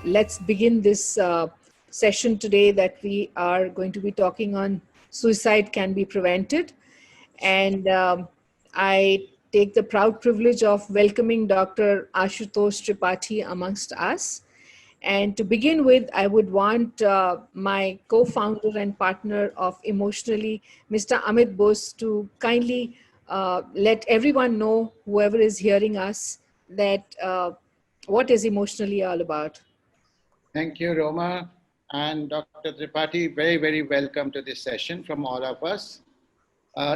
let's begin this session today that we are going to be talking on suicide can be prevented. And I take the proud privilege of welcoming Dr. Ashutosh Tripathi amongst us. And to begin with, I would want my co-founder and partner of Emotionally, Mr. Amit Bose, to kindly let everyone know, whoever is hearing us, that what is Emotionally all about. Thank you, Roma. And Dr. Tripathi, very, very welcome to this session from all of us.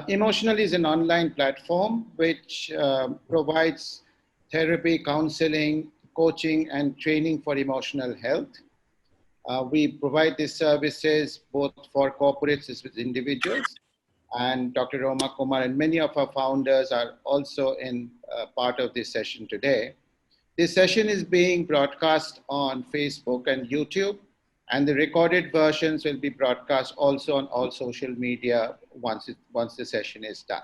Emotional is an online platform which provides therapy, counseling, coaching, and training for emotional health. We provide these services both for corporates as well as individuals. And Dr. Roma Kumar and many of our founders are also in part of this session today. This session is being broadcast on Facebook and YouTube, and the recorded versions will be broadcast also on all social media once the session is done.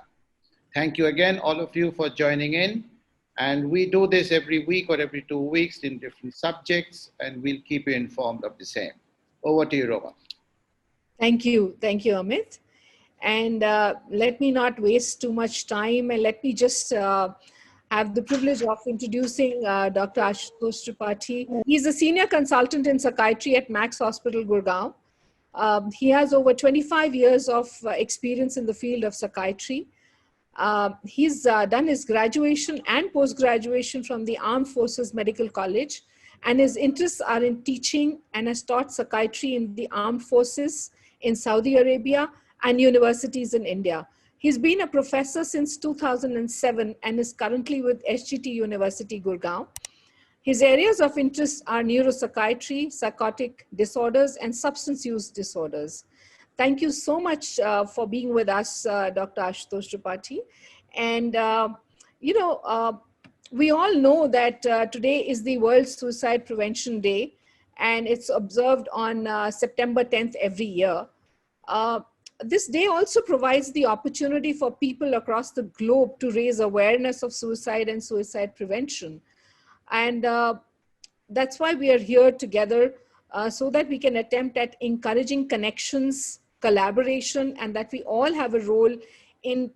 Thank you again, all of you, for joining in. And we do this every week or every 2 weeks in different subjects, and we'll keep you informed of the same. Over to you, Roma. Thank you, Amit. And let me not waste too much time, and let me just have the privilege of introducing Dr. Ashutosh Tripathi. He's a senior consultant in psychiatry at Max Hospital, Gurgaon. He has over 25 years of experience in the field of psychiatry. He's done his graduation and post-graduation from the Armed Forces Medical College, and his interests are in teaching, and has taught psychiatry in the Armed Forces in Saudi Arabia and universities in India. He's been a professor since 2007 and is currently with SGT University, Gurgaon. His areas of interest are neuropsychiatry, psychotic disorders, and substance use disorders. Thank you so much for being with us, Dr. Ashutosh Tripathi. And, we all know that today is the World Suicide Prevention Day, and it's observed on September 10th every year. This day also provides the opportunity for people across the globe to raise awareness of suicide and suicide prevention. And that's why we are here together, so that we can attempt at encouraging connections, collaboration, and that we all have a role in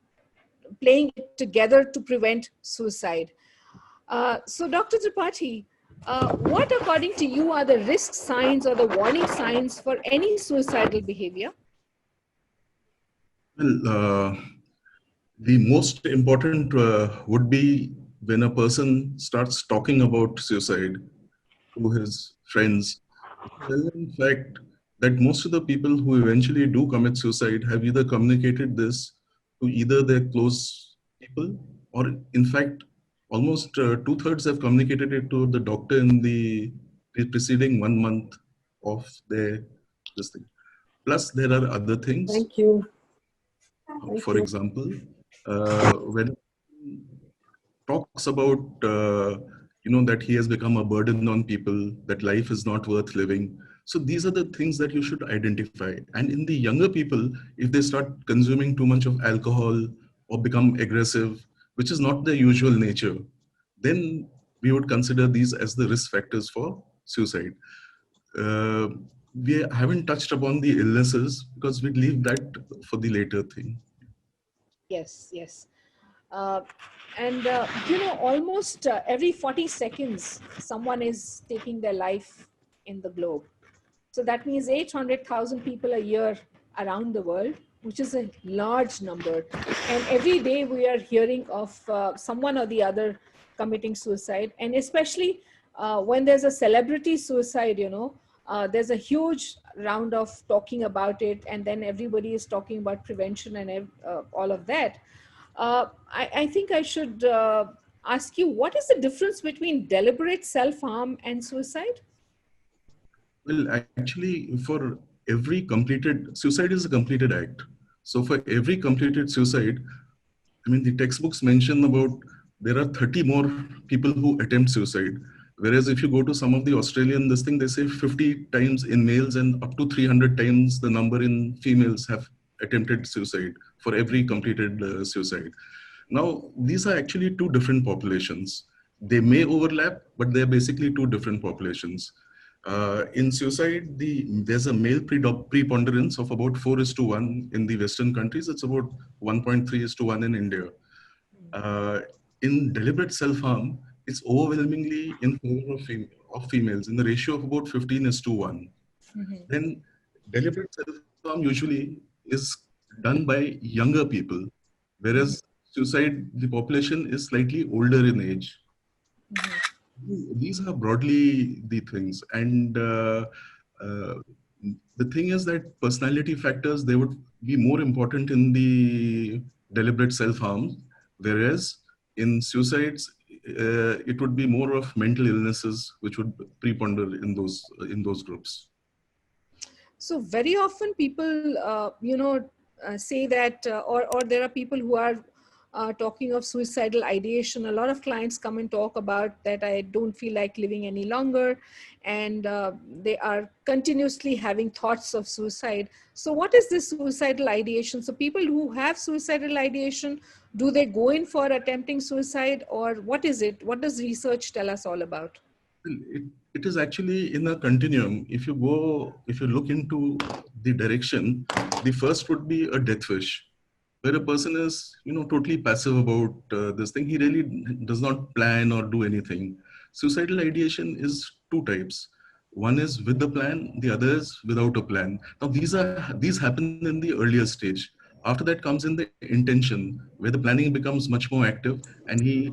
playing it together to prevent suicide. So Dr. Tripathi, what according to you are the risk signs or the warning signs for any suicidal behavior? Well, the most important would be when a person starts talking about suicide to his friends. Well, in fact, that most of the people who eventually do commit suicide have either communicated this to either their close people, or in fact, almost 2/3 have communicated it to the doctor in the preceding 1 month of this thing. Plus, there are other things. Thank you. For example, when talks about that he has become a burden on people, that life is not worth living. So these are the things that you should identify. And in the younger people, if they start consuming too much of alcohol or become aggressive, which is not their usual nature, then we would consider these as the risk factors for suicide. We haven't touched upon the illnesses because we leave that for the later thing. Yes. Almost every 40 seconds, someone is taking their life in the globe. So that means 800,000 people a year around the world, which is a large number. And every day we are hearing of someone or the other committing suicide. And especially when there's a celebrity suicide, there's a huge round of talking about it. And then everybody is talking about prevention and all of that. I think I should ask you, what is the difference between deliberate self-harm and suicide? Well, actually, for every completed suicide is a completed act. So for every completed suicide, the textbooks mention about there are 30 more people who attempt suicide. Whereas if you go to some of the Australian they say 50 times in males and up to 300 times the number in females have attempted suicide for every completed suicide. Now, these are actually two different populations. They may overlap, but they're basically two different populations. In suicide, there's a male preponderance of about 4:1 in the Western countries. It's about 1.3:1 in India. In deliberate self-harm, it's overwhelmingly in favor of females in the ratio of about 15:1. Then deliberate self-harm usually is done by younger people, whereas suicide, the population is slightly older in age. These are broadly the things. And the thing is that personality factors, they would be more important in the deliberate self-harm, whereas in suicides, it would be more of mental illnesses which would preponder in those groups. So very often people, say that, or there are people who are talking of suicidal ideation. A lot of clients come and talk about that I don't feel like living any longer, and they are continuously having thoughts of suicide. So what is this suicidal ideation? So people who have suicidal ideation, do they go in for attempting suicide, or what is it? What does research tell us all about? It is actually in a continuum. If you look into the direction, the first would be a death wish, where a person is, totally passive about this thing. He really does not plan or do anything. Suicidal ideation is two types. One is with the plan, the other is without a plan. Now these happen in the earlier stage. After that comes in the intention, where the planning becomes much more active, and he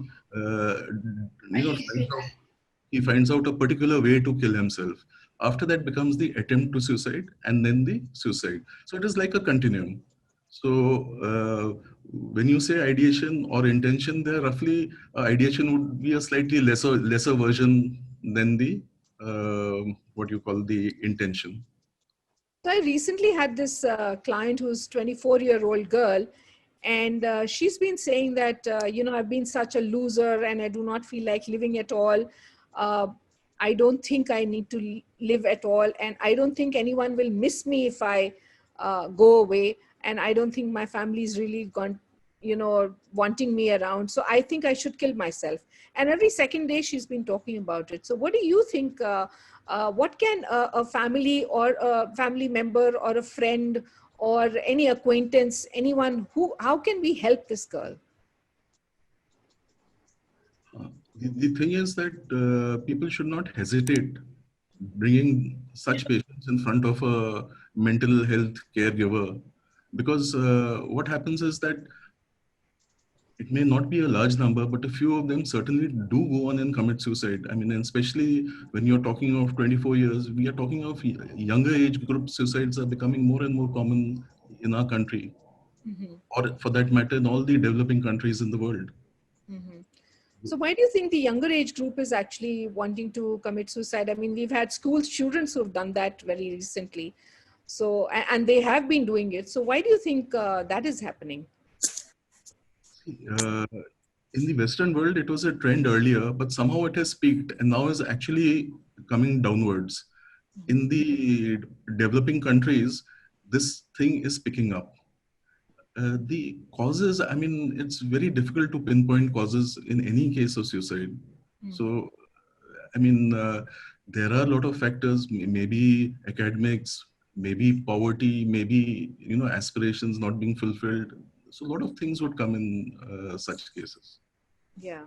finds out a particular way to kill himself. After that becomes the attempt to suicide, and then the suicide. So it is like a continuum. So when you say ideation or intention, there roughly ideation would be a slightly lesser version than the what you call the intention. So I recently had this client who's 24-year-old girl, and she's been saying that, I've been such a loser and I do not feel like living at all. I don't think I need to live at all. And I don't think anyone will miss me if I go away. And I don't think my family's really gone, wanting me around. So I think I should kill myself. And every second day she's been talking about it. So what do you think? What can a family or a family member or a friend or any acquaintance, anyone how can we help this girl? The thing is that people should not hesitate bringing such patients in front of a mental health caregiver, because what happens is that it may not be a large number, but a few of them certainly do go on and commit suicide. I mean, and especially when you're talking of 24 years, we are talking of younger age group suicides are becoming more and more common in our country, or for that matter, in all the developing countries in the world. So why do you think the younger age group is actually wanting to commit suicide? I mean, we've had school students who've done that very recently. So, and they have been doing it. So why do you think that is happening? In the Western world, it was a trend earlier, but somehow it has peaked and now is actually coming downwards. In the developing countries, this thing is picking up. The causes, I mean, it's very difficult to pinpoint causes in any case of suicide. So, I mean, there are a lot of factors, maybe academics, maybe poverty, maybe, aspirations not being fulfilled. So a lot of things would come in such cases. Yeah.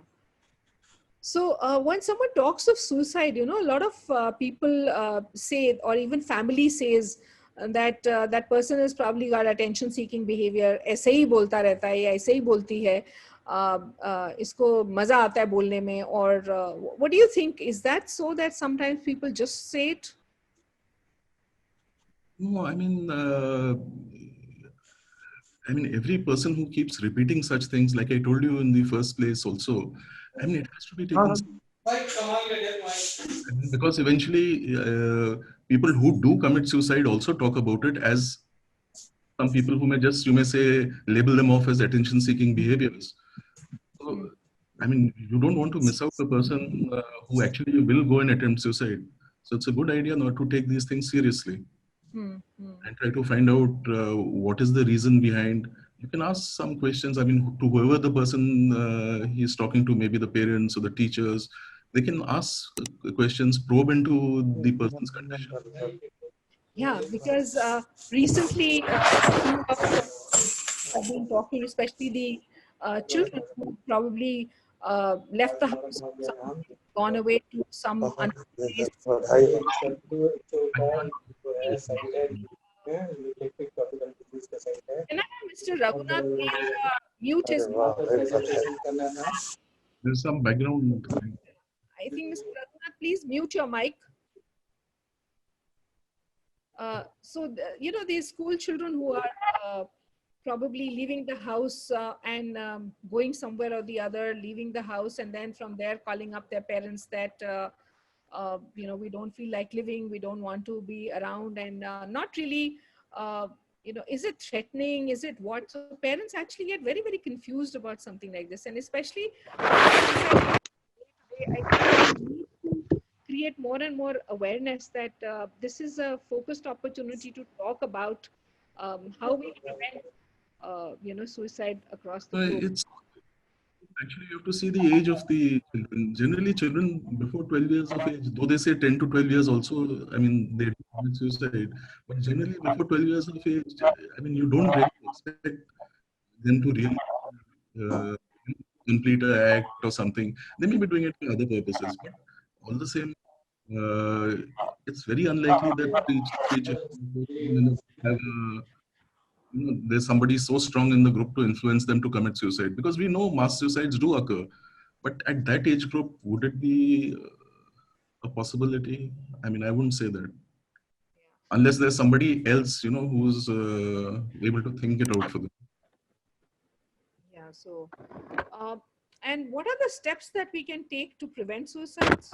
So when someone talks of suicide, a lot of people say, or even family says, that that person has probably got attention seeking behavior, ऐसे ही बोलता रहता है, ऐसे ही बोलती है, इसको मजा आता है बोलने में. Or what do you think? Is that so that sometimes people just say it? No, I mean, every person who keeps repeating such things, like I told you in the first place also, I mean, it has to be taken because eventually people who do commit suicide also talk about it as some people who you may say, label them off as attention-seeking behaviors. So, I mean, you don't want to miss out the person who actually will go and attempt suicide. So it's a good idea not to take these things seriously and try to find out what is the reason behind. You can ask some questions. I mean, to whoever the person he's talking to, maybe the parents or the teachers, they can ask questions, probe into the person's condition. Yeah, because recently few of have been talking, especially the children who probably left the house, gone away to some unknown place. I can't. Can I have Mr. Raghunath please mute his? There's some background. I think Mr. Raghunath, please mute your mic. You know, these school children who are probably leaving the house and going somewhere or the other, leaving the house, and then from there calling up their parents that, you know, we don't feel like living, we don't want to be around, and not really, you know, is it threatening? Is it what? So parents actually get very, very confused about something like this. And especially, I think we need to create more and more awareness that this is a focused opportunity to talk about how we prevent, you know, suicide across the globe. It's actually, you have to see the age of the children. Generally, children before 12 years of age, though they say 10 to 12 years also, I mean, they commit suicide. But generally, before 12 years of age, I mean, you don't really expect them to really uh, complete an act or something. They may be doing it for other purposes, but all the same, it's very unlikely that each have there's somebody so strong in the group to influence them to commit suicide, because we know mass suicides do occur. But at that age group, would it be a possibility? I mean, I wouldn't say that. Unless there's somebody else, who's able to think it out for them. Yeah. So, and what are the steps that we can take to prevent suicides?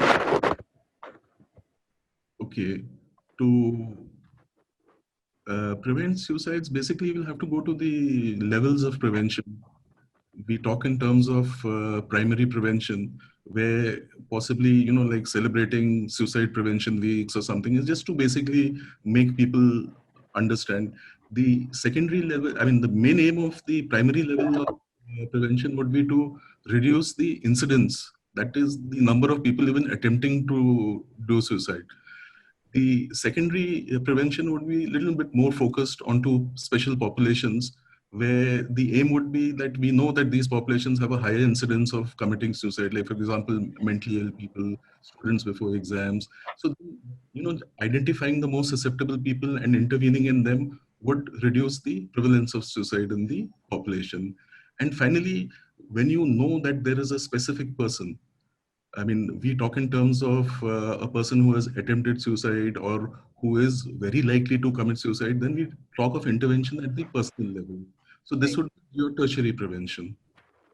Okay. To prevent suicides, basically, we'll have to go to the levels of prevention. We talk in terms of primary prevention, where possibly, like celebrating suicide prevention weeks or something, is just to basically make people understand. The secondary level, I mean, the main aim of the primary level of prevention would be to reduce the incidence, that is the number of people even attempting to do suicide. The secondary prevention would be a little bit more focused onto special populations, where the aim would be that we know that these populations have a higher incidence of committing suicide, like for example, mentally ill people, students before exams. So, identifying the most susceptible people and intervening in them would reduce the prevalence of suicide in the population. And finally, when you know that there is a specific person, I mean, we talk in terms of a person who has attempted suicide or who is very likely to commit suicide, then we talk of intervention at the personal level. So this would be your tertiary prevention,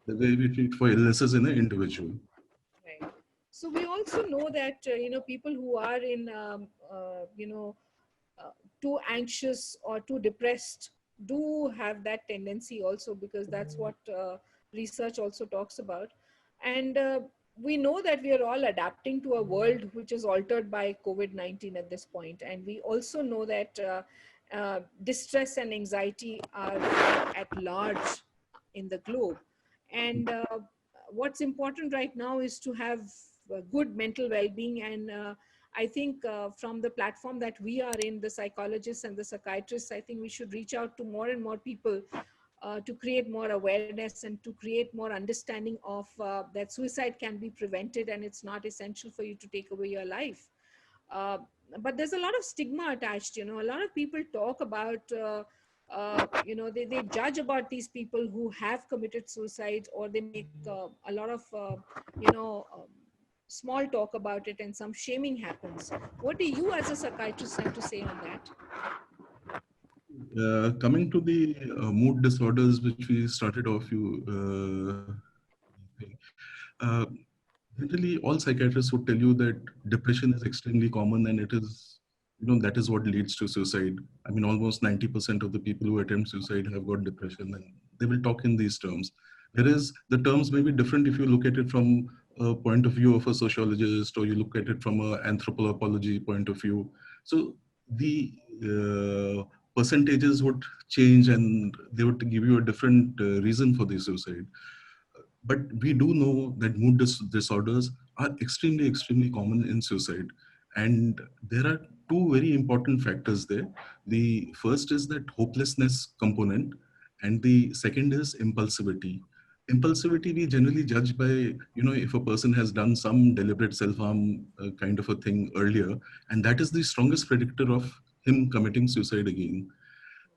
the way we treat for illnesses in an individual. Right. So we also know that, you know, people who are in, too anxious or too depressed do have that tendency also, because that's what research also talks about. And we know that we are all adapting to a world which is altered by COVID-19 at this point. And we also know that distress and anxiety are at large in the globe. And what's important right now is to have good mental well-being. And I think from the platform that we are in, the psychologists and the psychiatrists, I think we should reach out to more and more people to create more awareness and to create more understanding of that suicide can be prevented, and it's not essential for you to take away your life. Uh, but there's a lot of stigma attached. You know, a lot of people talk about, they judge about these people who have committed suicide, or they make a lot of, small talk about it, and some shaming happens. What do you as a psychiatrist have to say on that? Coming to the mood disorders, which we started off, uh, generally all psychiatrists would tell you that depression is extremely common, and it is, that is what leads to suicide. I mean, almost 90% of the people who attempt suicide have got depression, and they will talk in these terms. Whereas the terms may be different if you look at it from a point of view of a sociologist, or you look at it from an anthropology point of view. So the percentages would change, and they would give you a different reason for the suicide. But we do know that mood disorders are extremely, extremely common in suicide. And there are two very important factors there. The first is that hopelessness component, and the second is impulsivity. Impulsivity we generally judge by, if a person has done some deliberate self-harm kind of a thing earlier, and that is the strongest predictor of him committing suicide again.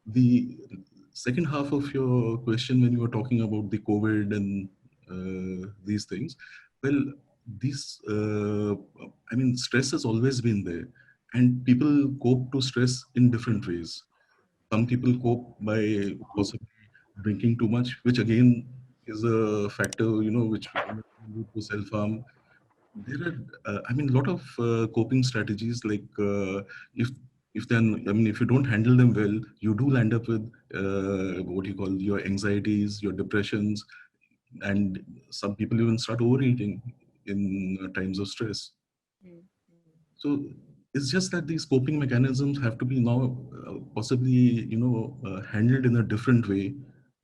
The second half of your question, when you were talking about the COVID and these things, well, these, I mean, stress has always been there, and people cope to stress in different ways. Some people cope by possibly drinking too much, which again is a factor, which lead to self-harm. There are, I mean, a lot of coping strategies like if then, I mean, if you don't handle them well, you do land up with what you call your anxieties, your depressions, and some people even start overeating in times of stress. Mm. So it's just that these coping mechanisms have to be now possibly, handled in a different way,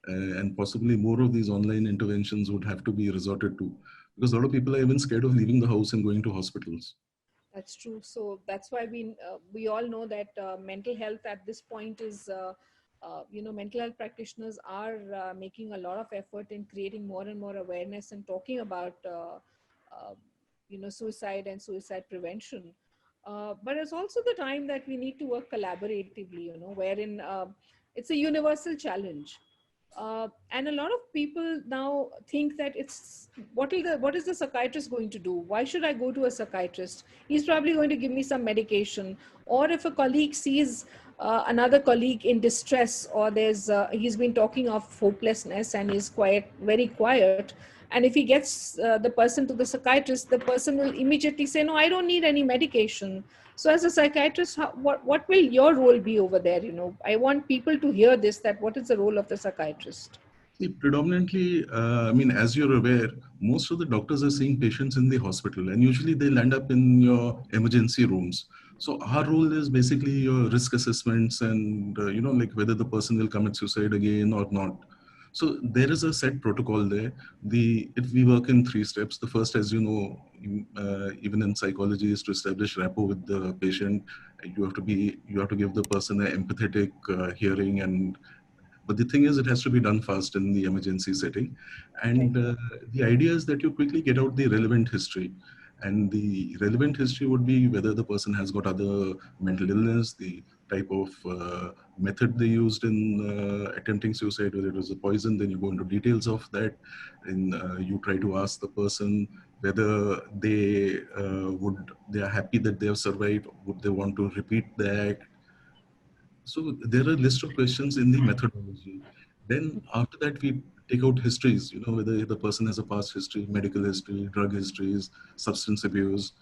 and possibly more of these online interventions would have to be resorted to, because a lot of people are even scared of leaving the house and going to hospitals. That's true. So that's why we all know that mental health at this point is, mental health practitioners are making a lot of effort in creating more and more awareness and talking about uh, suicide and suicide prevention. But it's also the time that we need to work collaboratively, wherein it's a universal challenge. And a lot of people now think that it's what is the psychiatrist going to do? Why should I go to a psychiatrist? He's probably going to give me some medication. Or if a colleague sees another colleague in distress, or he's been talking of hopelessness and is very quiet, and if he gets the person to the psychiatrist, the person will immediately say, no, I don't need any medication. So as a psychiatrist, what will your role be over there? I want people to hear this, that what is the role of the psychiatrist? See, predominantly, I mean, as you're aware, most of the doctors are seeing patients in the hospital, and usually they'll end up in your emergency rooms. So our role is basically your risk assessments and, like whether the person will commit suicide again or not. So there is a set protocol there. If we work in 3 steps, the first, as you know, even in psychology, is to establish rapport with the patient. You have to give the person an empathetic hearing, and but the thing is, it has to be done fast in the emergency setting. Okay. And the idea is that you quickly get out the relevant history. And the relevant history would be whether the person has got other mental illness, the type of method they used in attempting suicide, whether it was a poison, then you go into details of that. And you try to ask the person whether they are happy that they have survived, would they want to repeat the act. So there are a list of questions in the methodology. Then after that, we take out histories, whether the person has a past history, medical history, drug histories, substance abuse,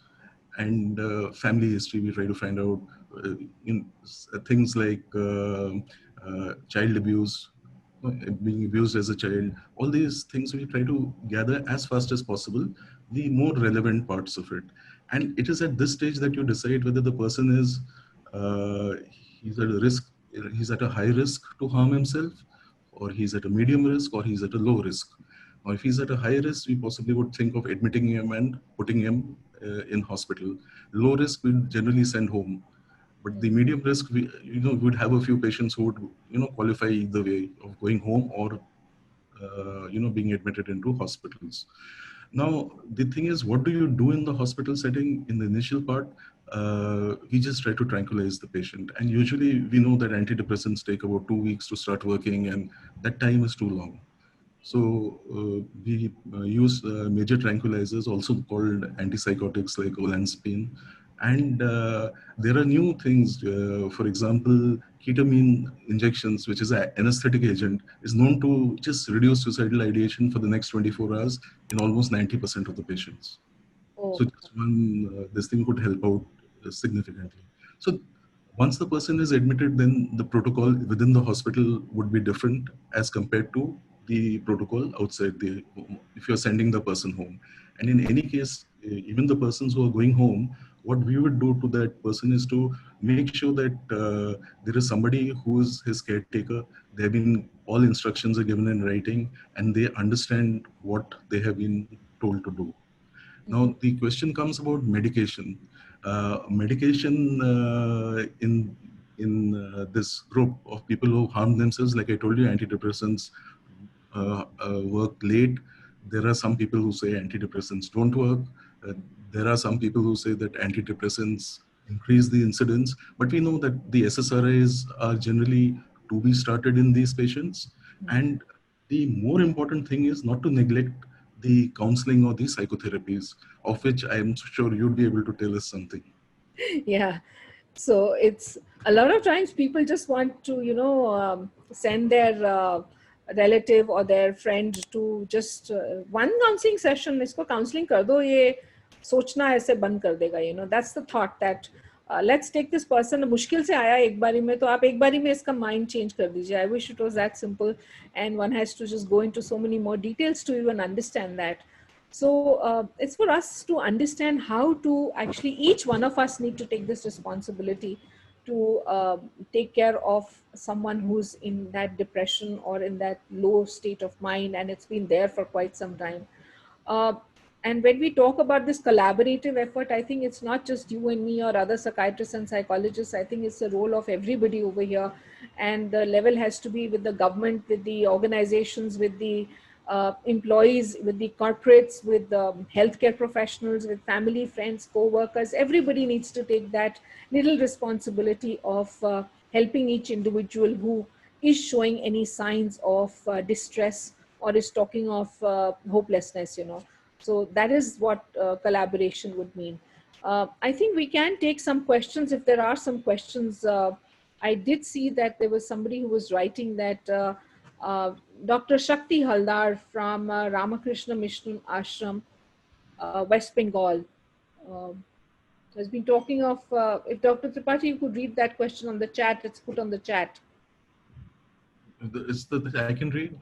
and family history. We try to find out things like child abuse, being abused as a child. All these things we try to gather as fast as possible, the more relevant parts of it. And it is at this stage that you decide whether the person is uh, he's at a risk, he's at a high risk to harm himself, or he's at a medium risk, or he's at a low risk. Now, if he's at a high risk, we possibly would think of admitting him and putting him in hospital. Low risk, we generally send home. But the medium risk, we'd have a few patients who would, qualify either way of going home or, being admitted into hospitals. Now, the thing is, what do you do in the hospital setting in the initial part? We just try to tranquilize the patient. And usually we know that antidepressants take about 2 weeks to start working, and that time is too long. So we use major tranquilizers, also called antipsychotics like olanzapine. And there are new things. For example, ketamine injections, which is an anesthetic agent, is known to just reduce suicidal ideation for the next 24 hours in almost 90% of the patients. Oh, So just this thing could help out significantly. So once the person is admitted, then the protocol within the hospital would be different as compared to the protocol outside if you're sending the person home. And in any case, even the persons who are going home what we would do to that person is to make sure that there is somebody who is his caretaker. They have been, all instructions are given in writing, and they understand what they have been told to do. Now, the question comes about medication. Medication in this group of people who harm themselves, like I told you, antidepressants work late. There are some people who say antidepressants don't work. There are some people who say that antidepressants increase the incidence, but we know that the SSRIs are generally to be started in these patients. And the more important thing is not to neglect the counseling or the psychotherapies, of which I am sure you'd be able to tell us something. Yeah. So it's a lot of times people just want to, send their relative or their friend to just one counseling session. इसको counseling कर दो, ये सोचना ऐसे बंद कर देगा. That's the thought that let's take this person. मुश्किल से आया एक बारी में, तो आप एक बारी में इसका mind change कर दीजिए. I wish it was that simple, and one has to just go into so many more details to even understand that. So it's for us to understand how to actually, each one of us need to take this responsibility to take care of someone who's in that depression or in that low state of mind, and it's been there for quite some time. And when we talk about this collaborative effort, I think it's not just you and me or other psychiatrists and psychologists. I think it's the role of everybody over here. And the level has to be with the government, with the organizations, with the employees, with the corporates, with the healthcare professionals, with family, friends, co-workers. Everybody needs to take that little responsibility of helping each individual who is showing any signs of distress or is talking of hopelessness. So that is what collaboration would mean. I think we can take some questions if there are some questions. I did see that there was somebody who was writing that Dr. Shakti Haldar from Ramakrishna Mission Ashram, West Bengal, has been talking of, if Dr. Tripathi, you could read that question on the chat, it's put on the chat. I can read?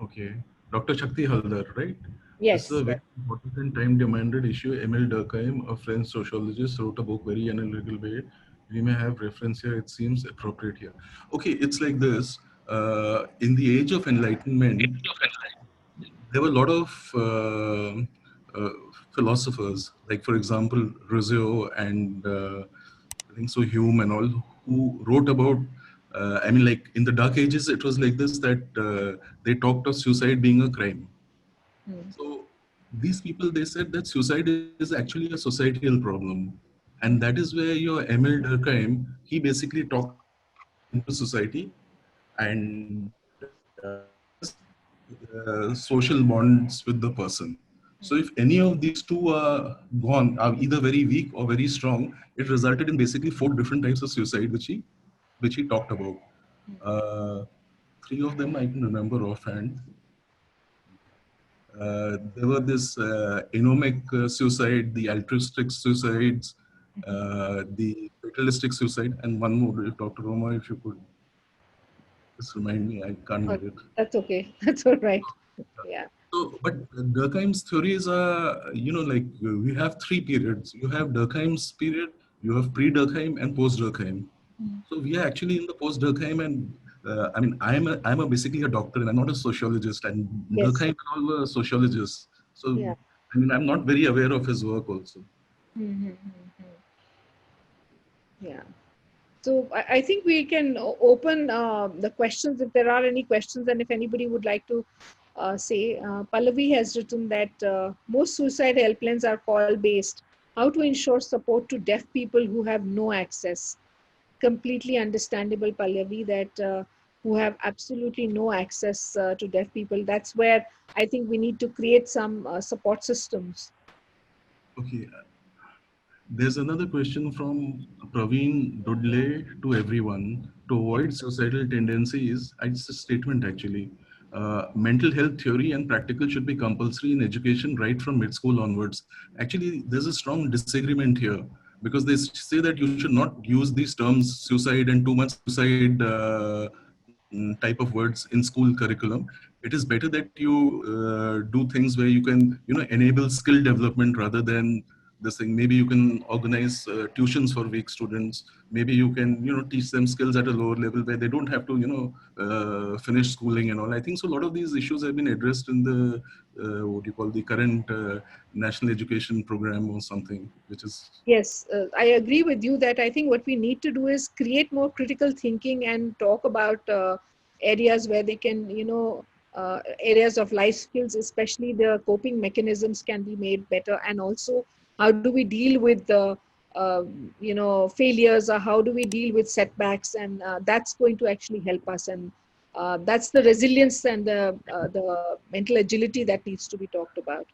Okay. Dr. Shakti Haldar, right? Yes. This is a very important and time-demanded issue. Emil Durkheim, a French sociologist, wrote a book very analytical way. We may have reference here. It seems appropriate here. Okay, it's like this. In the age of enlightenment, there were a lot of philosophers, like for example, Rousseau and I think so Hume and all, who wrote about, I mean, like in the Dark Ages, it was like this, that they talked of suicide being a crime. So these people, they said that suicide is actually a societal problem. And that is where your Emil Durkheim, he basically talked into society and social bonds with the person. So if any of these two are gone, are either very weak or very strong, it resulted in basically 4 different types of suicide, which he talked about. 3 of them I can remember offhand. There were this anomic suicide, the altruistic suicides, the fatalistic suicide, and one more. Dr. Roma, if you could just remind me, I can't get it. That's okay. That's all right. Yeah. So, but Durkheim's theories are, like we have 3 periods. You have Durkheim's period, you have pre-Durkheim and post-Durkheim. So we are actually in the post-Durkheim, and I mean, I'm basically a doctor, and I'm not a sociologist. And Yes. Durkheim and all were sociologists. So Yeah. I mean, I'm not very aware of his work also. Yeah. So I think we can open the questions if there are any questions, and if anybody would like to say. Pallavi has written that most suicide helplines are call-based. How to ensure support to deaf people who have no access? Completely understandable, Pallavi, that who have absolutely no access to deaf people. That's where I think we need to create some support systems. Okay. There's another question from Praveen Dudley to everyone. To avoid suicidal tendencies, it's a statement actually. Mental health theory and practical should be compulsory in education right from mid-school onwards. Actually, there's a strong disagreement here because they say that you should not use these terms suicide and too much suicide type of words in school curriculum. It is better that you do things where you can, enable skill development rather than this thing. Maybe you can organize tuitions for weak students. Maybe you can, teach them skills at a lower level where they don't have to, finish schooling and all. I think so. A lot of these issues have been addressed in the what do you call, the current national education program or something, which is. Yes, I agree with you that I think what we need to do is create more critical thinking and talk about areas where they can, areas of life skills, especially the coping mechanisms can be made better. And also, how do we deal with the, failures, or how do we deal with setbacks? And that's going to actually help us. And that's the resilience and the mental agility that needs to be talked about.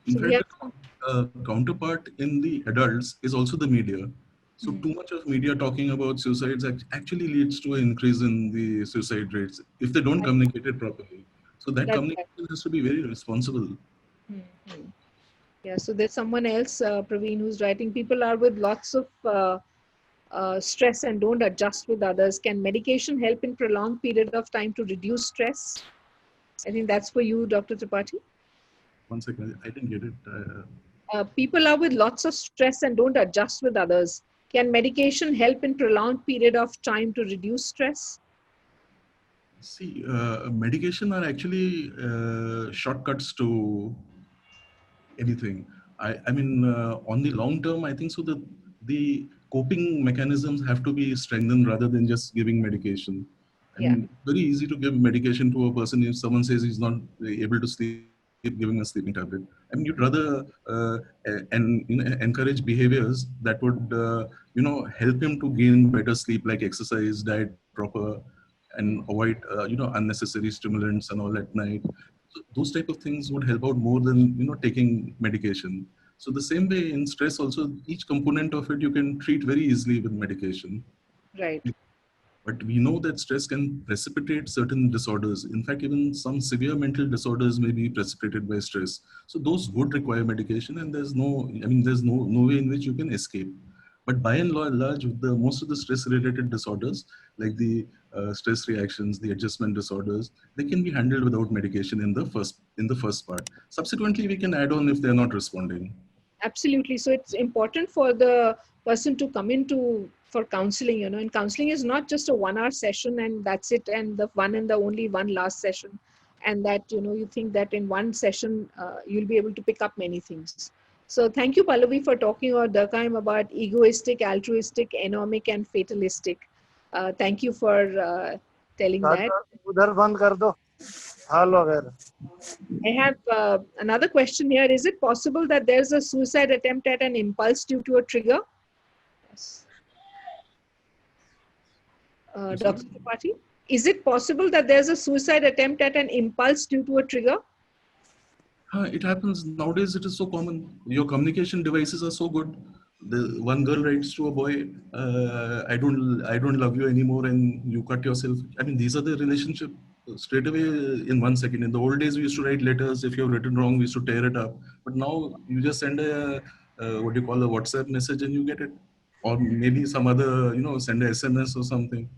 In So we fact, have. the counterpart in the adults is also the media. So too much of media talking about suicides actually leads to an increase in the suicide rates if they don't communicate it properly. So that That's communication has to be very responsible. Mm-hmm. Yeah, so there's someone else, Praveen, who's writing, people are with lots of stress and don't adjust with others. Can medication help in prolonged period of time to reduce stress? I think that's for you, Dr. Tripathi. One second, I didn't get it. People are with lots of stress and don't adjust with others. Can medication help in prolonged period of time to reduce stress? See, medication are actually shortcuts to anything. I mean, on the long term, I think so the coping mechanisms have to be strengthened rather than just giving medication. I mean, it's very easy to give medication to a person if someone says he's not able to sleep, giving a sleeping tablet. I mean, you'd rather encourage behaviors that would help him to gain better sleep, like exercise, diet proper, and avoid unnecessary stimulants and all at night. So those type of things would help out more than taking medication. So the same way in stress also, each component of it you can treat very easily with medication. Right. But we know that stress can precipitate certain disorders. In fact, even some severe mental disorders may be precipitated by stress. So those would require medication, and there's no way in which you can escape. But by and large, with most of the stress-related disorders, like the stress reactions, the adjustment disorders, they can be handled without medication in the first part. Subsequently, we can add on if they're not responding. Absolutely. So it's important for the person to come into for counseling, and counseling is not just a 1 hour session and that's it, and the one and the only one last session, and that, you think that in one session you'll be able to pick up many things. So thank you, Pallavi, for talking about Durkheim about egoistic, altruistic, anomic, and fatalistic. Thank you for telling that. उधर बंद कर दो हाल वगैरह. I have another question here. Is it possible that there's a suicide attempt at an impulse due to a trigger? Yes. Dr. Tripathi, is it possible that there's a suicide attempt at an impulse due to a trigger? It happens nowadays. It is so common. Your communication devices are so good. The one girl writes to a boy, I don't love you anymore, and you cut yourself. I mean, these are the relationship straight away in 1 second. In the old days, we used to write letters. If you have written wrong, we used to tear it up. But now you just send a WhatsApp message and you get it, or maybe some other, send a SMS or something.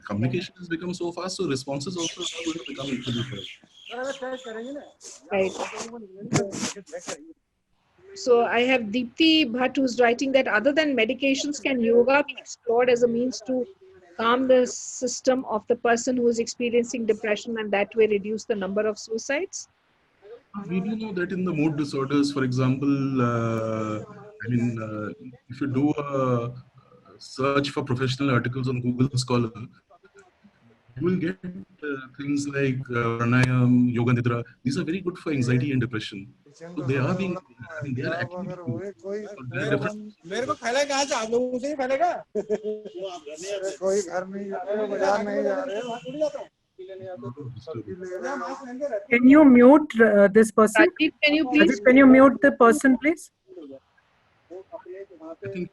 Communication has become so fast, so responses also are going to become equally fast. Right. So I have Deepthi Bhatt who's writing that other than medications, can yoga be explored as a means to calm the system of the person who is experiencing depression and that way reduce the number of suicides? We do know that in the mood disorders, for example, if you do a search for professional articles on Google Scholar, you will get things like pranayam, yoga nidra. These are very good for anxiety and depression. So they are being, they are actually मेरे को फैला कहाँ से आप लोगों से ही फैलेगा. कोई घर नहीं जा रहे हो, बाजार नहीं जा रहे हो. Can you mute this person? Rajiv, can you please? Can you mute the person, please? I think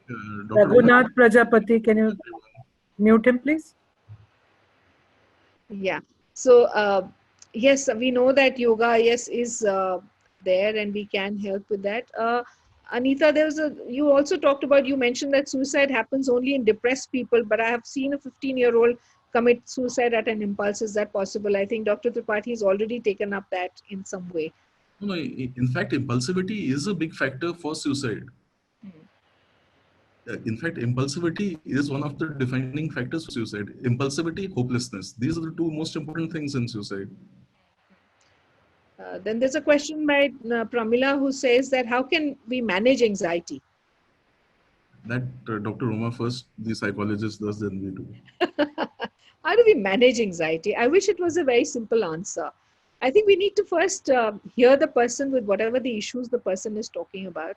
Raghunath Prajapati, can you mute him, please? Yeah. So yes, we know that yoga, yes, is there, and we can help with that. Anita, you also talked about, you mentioned that suicide happens only in depressed people, but I have seen a 15-year-old commit suicide at an impulse. Is that possible? I think Dr. Tripathi has already taken up that in some way. No, in fact, impulsivity is a big factor for suicide. In fact, impulsivity is one of the defining factors for suicide. Impulsivity, hopelessness. These are the two most important things in suicide. Then there's a question by Pramila who says that how can we manage anxiety? That Dr. Roma first, the psychologist, does, then we do. How do we manage anxiety? I wish it was a very simple answer. I think we need to first hear the person with whatever the issues the person is talking about.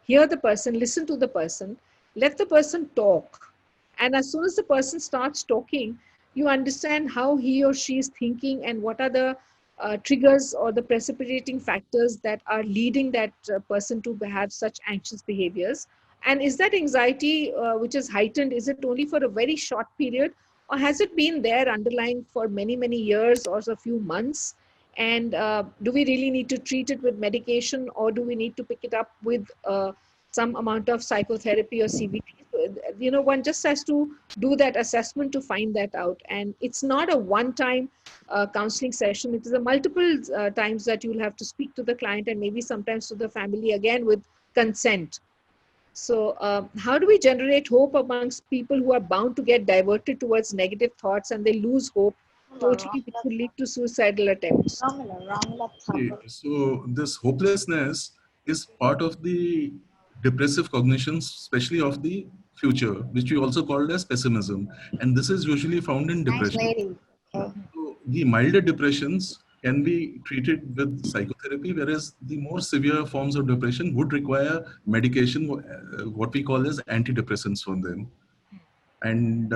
Hear the person, listen to the person, let the person talk. And as soon as the person starts talking, you understand how he or she is thinking and what are the triggers or the precipitating factors that are leading that person to have such anxious behaviors. And is that anxiety which is heightened, is it only for a very short period? Or has it been there underlying for many, many years or a few months? And do we really need to treat it with medication, or do we need to pick it up with some amount of psychotherapy or CBT? You know, one just has to do that assessment to find that out. And it's not a one-time counseling session. It is a multiple times that you'll have to speak to the client and maybe sometimes to the family again with consent. So how do we generate hope amongst people who are bound to get diverted towards negative thoughts and they lose hope totally, which could lead to suicidal attempts? So this hopelessness is part of the depressive cognitions, especially of the future, which we also called as pessimism. And this is usually found in depression. So the milder depressions can be treated with psychotherapy, whereas the more severe forms of depression would require medication, what we call as antidepressants from them. And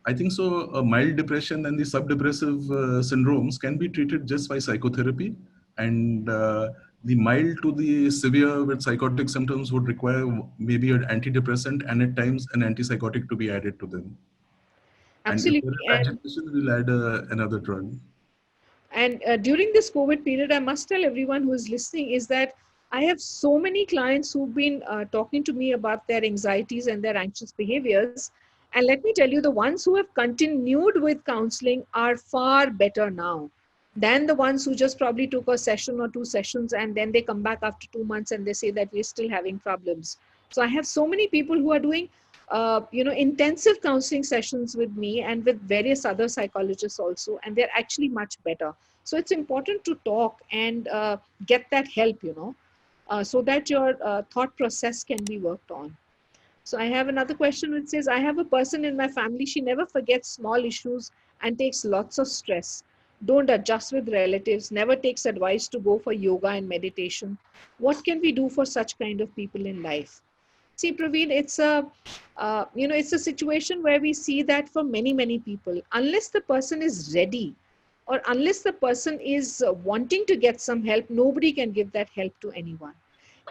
I think so a mild depression and the subdepressive syndromes can be treated just by psychotherapy, and the mild to the severe with psychotic symptoms would require maybe an antidepressant and at times an antipsychotic to be added to them. Absolutely. And if there is agitation, we'll add another drug. And during this COVID period, I must tell everyone who is listening is that I have so many clients who've been talking to me about their anxieties and their anxious behaviors. And let me tell you, the ones who have continued with counseling are far better now than the ones who just probably took a session or 2 sessions and then they come back after 2 months and they say that we're still having problems. So I have so many people who are doing intensive counseling sessions with me and with various other psychologists also, and they're actually much better. So it's important to talk and get that help, so that your thought process can be worked on. So I have another question which says, I have a person in my family, she never forgets small issues and takes lots of stress. Don't adjust with relatives, never takes advice to go for yoga and meditation. What can we do for such kind of people in life? See, Praveen, it's a situation where we see that for many, many people, unless the person is ready or unless the person is wanting to get some help, nobody can give that help to anyone.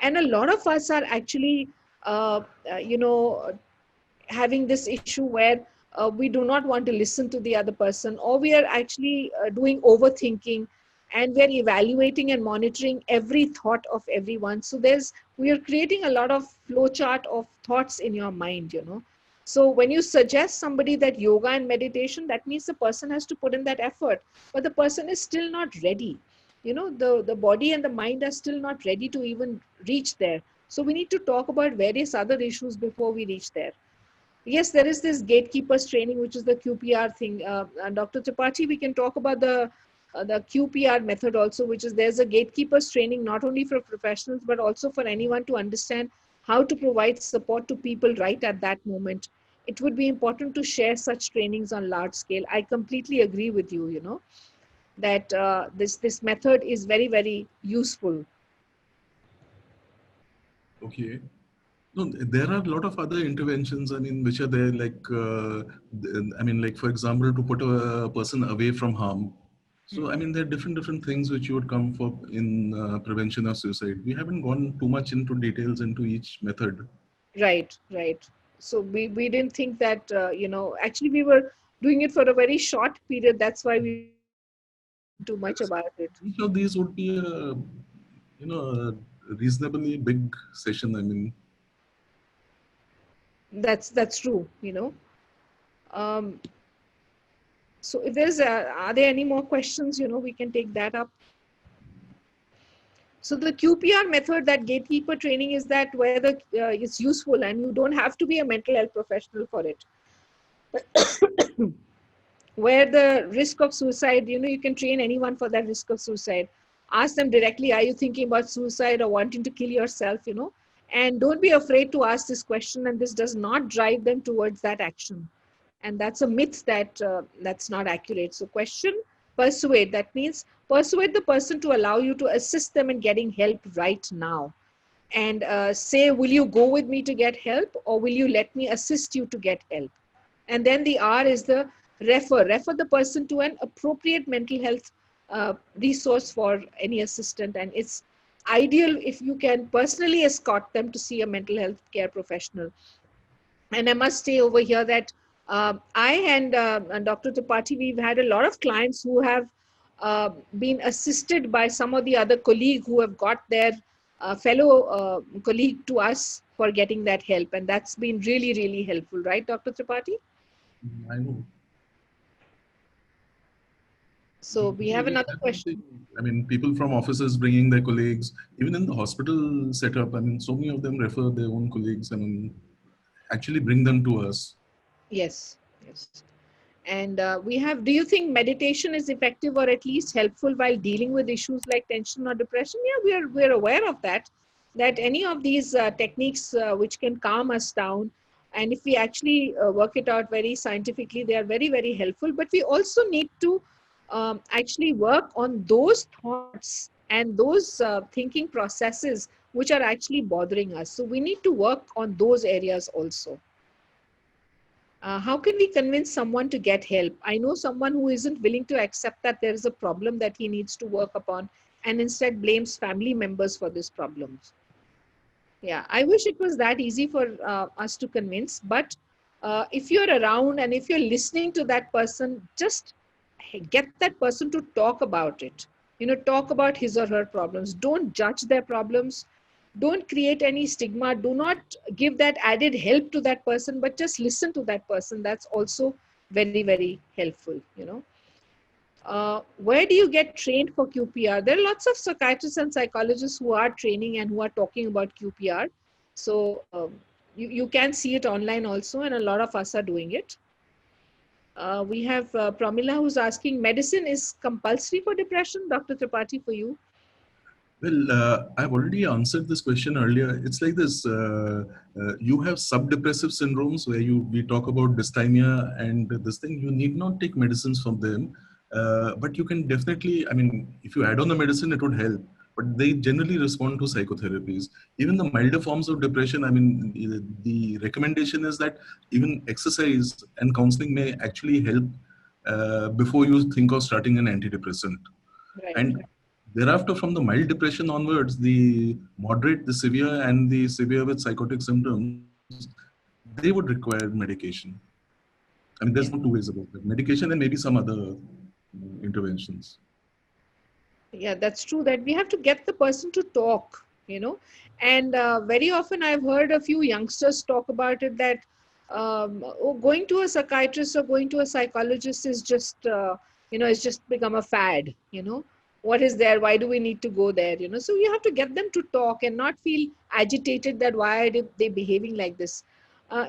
And a lot of us are actually, having this issue where we do not want to listen to the other person, or we are actually doing overthinking, and we're evaluating and monitoring every thought of everyone. So we are creating a lot of flowchart of thoughts in your mind, So when you suggest somebody that yoga and meditation, that means the person has to put in that effort, but the person is still not ready. The body and the mind are still not ready to even reach there. So we need to talk about various other issues before we reach there. Yes, there is this gatekeepers training, which is the QPR thing. And Dr. Tripathi, we can talk about the QPR method also, which is there's a gatekeepers training not only for professionals, but also for anyone to understand how to provide support to people right at that moment. It would be important to share such trainings on large scale. I completely agree with you, that this method is very, very useful. Okay. No, there are a lot of other interventions, which are there, like, for example, to put a person away from harm. So, there are different things which you would come for in prevention of suicide. We haven't gone too much into details into each method. Right. So we didn't think that, actually we were doing it for a very short period. That's why we too much about it. Each of these would be a reasonably big session. That's true. So if are there any more questions? We can take that up. So the QPR method, that gatekeeper training, is that where it's useful and you don't have to be a mental health professional for it. Where the risk of suicide, you can train anyone for that risk of suicide. Ask them directly, are you thinking about suicide or wanting to kill yourself, and don't be afraid to ask this question, and this does not drive them towards that action. And that's a myth that's not accurate. So question, persuade, that means persuade the person to allow you to assist them in getting help right now. And say, will you go with me to get help, or will you let me assist you to get help? And then the R is the refer the person to an appropriate mental health resource for any assistant. And it's ideal if you can personally escort them to see a mental health care professional. And I must say over here that I and Dr. Tripathi, we've had a lot of clients who have been assisted by some of the other colleagues who have got their fellow colleague to us for getting that help. And that's been really, really helpful. Right, Dr. Tripathi? I know. So we have another question. I mean, people from offices bringing their colleagues, even in the hospital setup, I mean, so many of them refer their own colleagues and actually bring them to us. Yes, yes. And we have, do you think meditation is effective or at least helpful while dealing with issues like tension or depression? Yeah, we're aware of that any of these techniques which can calm us down, and if we actually work it out very scientifically, they are very, very helpful. But we also need to actually work on those thoughts and those thinking processes which are actually bothering us. So we need to work on those areas also. How can we convince someone to get help? I know someone who isn't willing to accept that there is a problem that he needs to work upon, and instead blames family members for this problem. Yeah, I wish it was that easy for us to convince, but if you're around and if you're listening to that person, just get that person to talk about it. Talk about his or her problems. Don't judge their problems. Don't create any stigma. Do not give that added help to that person, but just listen to that person. That's also very, very helpful. Where do you get trained for QPR? There are lots of psychiatrists and psychologists who are training and who are talking about QPR. So you can see it online also, and a lot of us are doing it. We have Pramila who's asking, medicine is compulsory for depression? Dr. Tripathi, for you. Well, I've already answered this question earlier. It's like this, you have subdepressive syndromes where we talk about dysthymia and this thing, you need not take medicines from them, but you can definitely, I mean, if you add on the medicine, it would help, but they generally respond to psychotherapies. Even the milder forms of depression, I mean, the recommendation is that even exercise and counseling may actually help before you think of starting an antidepressant. Right. And thereafter, from the mild depression onwards, the moderate, the severe, and the severe with psychotic symptoms, they would require medication. I mean, there's no two ways about it. Medication and maybe some other interventions. Yeah, that's true, that we have to get the person to talk, and very often I've heard a few youngsters talk about it, that going to a psychiatrist or going to a psychologist is just, it's just become a fad, What is there? Why do we need to go there? So you have to get them to talk and not feel agitated that why are they behaving like this.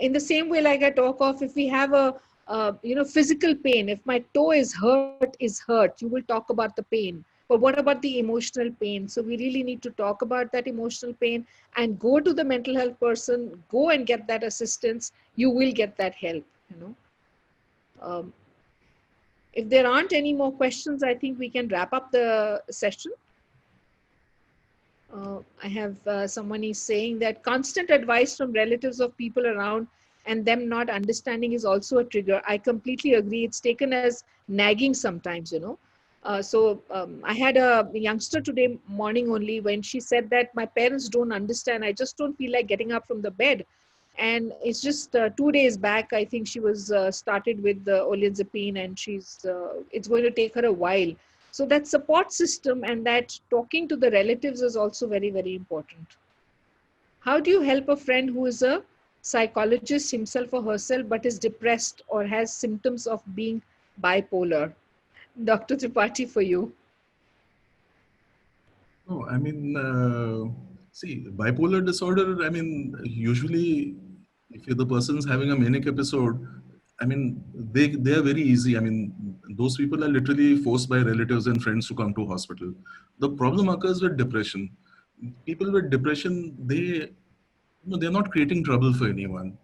In the same way, like I talk of, if we have a physical pain, if my toe is hurt, you will talk about the pain. But what about the emotional pain? So we really need to talk about that emotional pain and go to the mental health person, go and get that assistance. You will get that help, If there aren't any more questions, I think we can wrap up the session. I have someone is saying that constant advice from relatives of people around and them not understanding is also a trigger. I completely agree. It's taken as nagging sometimes, I had a youngster today morning only when she said that my parents don't understand. I just don't feel like getting up from the bed. And it's just 2 days back, I think she was started with the olanzapine, and it's going to take her a while. So that support system and that talking to the relatives is also very, very important. How do you help a friend who is a psychologist himself or herself but is depressed or has symptoms of being bipolar? Dr. Tripathi, for you. No, I mean, see, bipolar disorder, I mean, usually if the person's having a manic episode, I mean, they are very easy. I mean, those people are literally forced by relatives and friends to come to hospital. The problem occurs with depression. People with depression, they're not creating trouble for anyone.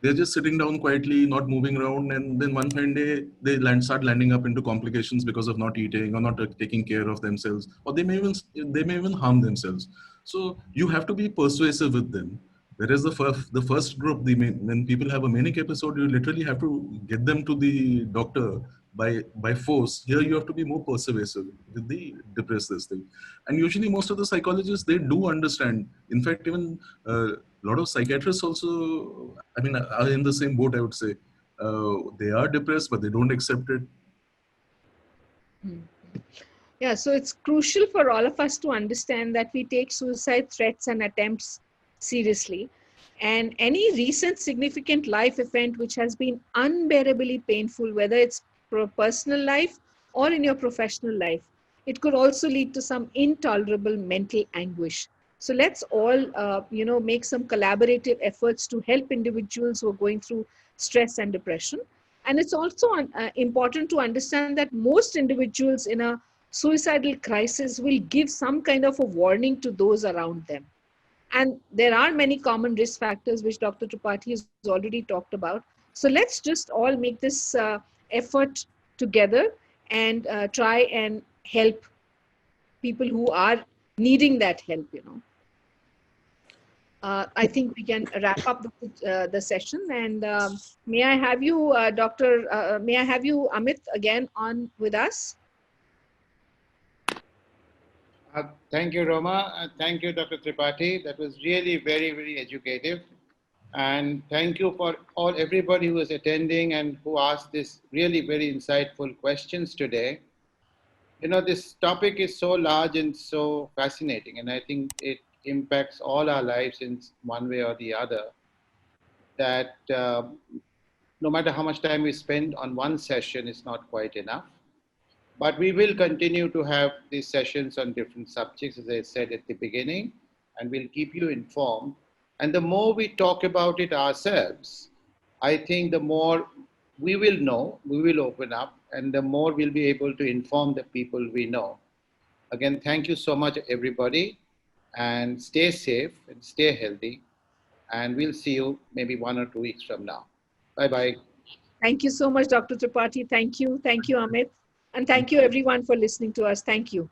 They're just sitting down quietly, not moving around, and then one fine day they start landing up into complications because of not eating or not taking care of themselves, or they may even harm themselves. So you have to be persuasive with them. Whereas the first group, when people have a manic episode, you literally have to get them to the doctor by force. Here you have to be more persuasive with the depressed this thing. And usually most of the psychologists, they do understand. In fact, even a lot of psychiatrists also, I mean, are in the same boat, I would say. They are depressed, but they don't accept it. Yeah, so it's crucial for all of us to understand that we take suicide threats and attempts seriously. And any recent significant life event which has been unbearably painful, whether it's for personal life or in your professional life, it could also lead to some intolerable mental anguish. So let's all, make some collaborative efforts to help individuals who are going through stress and depression. And it's also important to understand that most individuals in a suicidal crisis will give some kind of a warning to those around them. And there are many common risk factors which Dr. Tripathi has already talked about. So let's just all make this effort together and try and help people who are needing that help, I think we can wrap up the session. And may I have you, may I have you, Amit, again on with us? Thank you, Roma. Thank you, Dr. Tripathi. That was really very, very educative. And thank you for everybody who was attending and who asked this really very insightful questions today. You know, this topic is so large and so fascinating, and I think it impacts all our lives in one way or the other, that no matter how much time we spend on one session, it's not quite enough. But we will continue to have these sessions on different subjects, as I said at the beginning, and we'll keep you informed. And the more we talk about it ourselves, I think the more we will know, we will open up, and the more we'll be able to inform the people we know. Again, thank you so much, everybody, and stay safe and stay healthy. And we'll see you maybe 1 or 2 weeks from now. Bye-bye. Thank you so much, Dr. Tripathi. Thank you. Thank you, Amit. And thank you, everyone, for listening to us. Thank you.